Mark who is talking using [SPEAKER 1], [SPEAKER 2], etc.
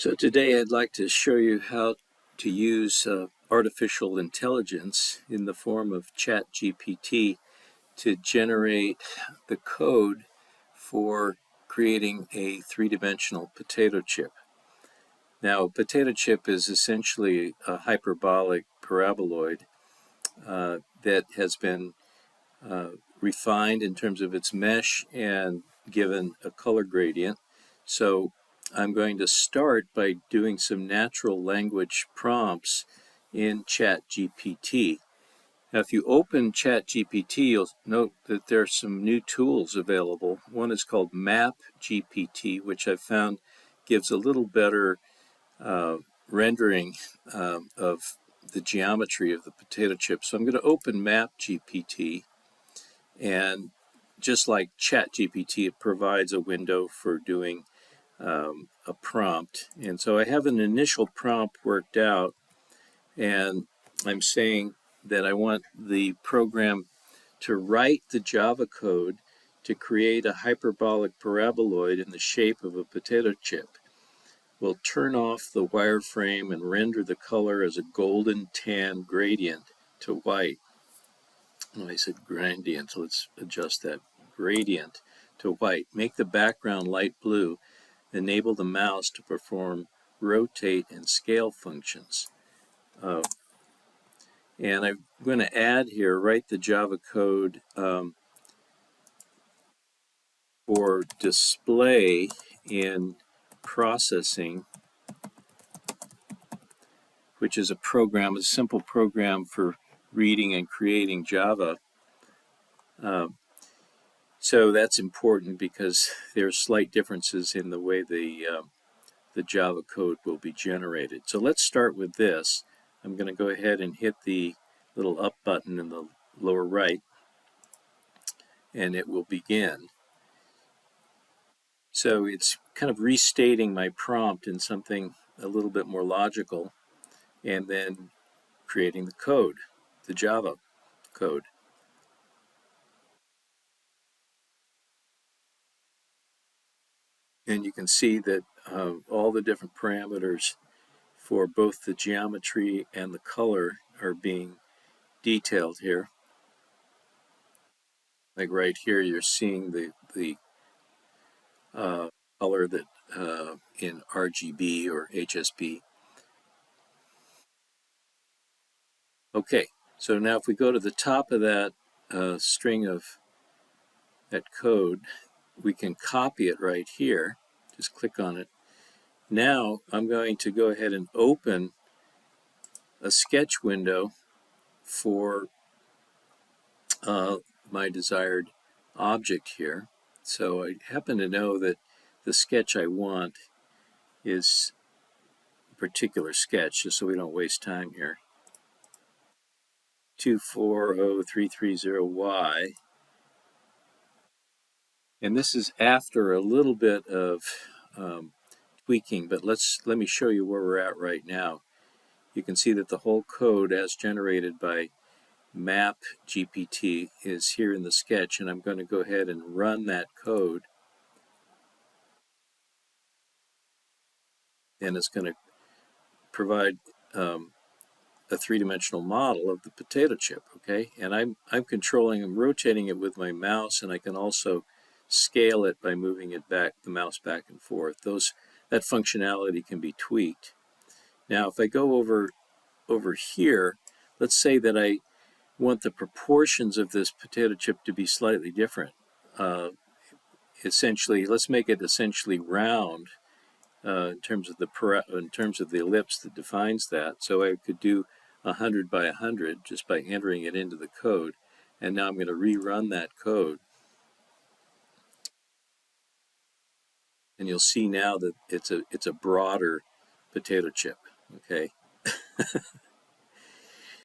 [SPEAKER 1] So today I'd like to show you how to use artificial intelligence in the form of ChatGPT to generate the code for creating a three-dimensional potato chip. Now, a potato chip is essentially a hyperbolic paraboloid that has been refined in terms of its mesh and given a color gradient. So I'm going to start by doing some natural language prompts in ChatGPT. Now, if you open ChatGPT, you'll note that there are some new tools available. One is called MapGPT, which I've found gives a little better rendering of the geometry of the potato chip. So I'm going to open MapGPT, and just like ChatGPT, it provides a window for doing a prompt. And so I have an initial prompt worked out, and I'm saying that I want the program to write the Java code to create a hyperbolic paraboloid in the shape of a potato chip. We'll turn off the wireframe and render the color as a golden tan gradient to white. Oh, I said gradient, so let's adjust that. Gradient to white. Make the background light blue. Enable the mouse to perform rotate and scale functions. And I'm going to add here, write the Java code for display in processing, which is a simple program for reading and creating Java. So that's important because there are slight differences in the way the Java code will be generated. So let's start with this. I'm going to go ahead and hit the little up button in the lower right, and it will begin. So it's kind of restating my prompt in something a little bit more logical, and then creating the code, the Java code. And you can see that all the different parameters for both the geometry and the color are being detailed here. Like right here, you're seeing the color that in RGB or HSB. Okay, so now if we go to the top of that string of that code, we can copy it right here. Just click on it. Now I'm going to go ahead and open a sketch window for my desired object here. So I happen to know that the sketch I want is a particular sketch, just so we don't waste time here. 240330Y. And this is after a little bit of tweaking, but let me show you where we're at right now. You can see that the whole code as generated by MapGPT is here in the sketch, and I'm going to go ahead and run that code, and it's going to provide a three-dimensional model of the potato chip. Okay, and I'm rotating it with my mouse, and I can also scale it by moving it back, the mouse back and forth. That functionality can be tweaked. Now, if I go over here, let's say that I want the proportions of this potato chip to be slightly different. Essentially, let's make it essentially round in terms of the ellipse that defines that. So I could do 100 by 100 just by entering it into the code. And now I'm going to rerun that code. And you'll see now that it's a broader potato chip. Okay.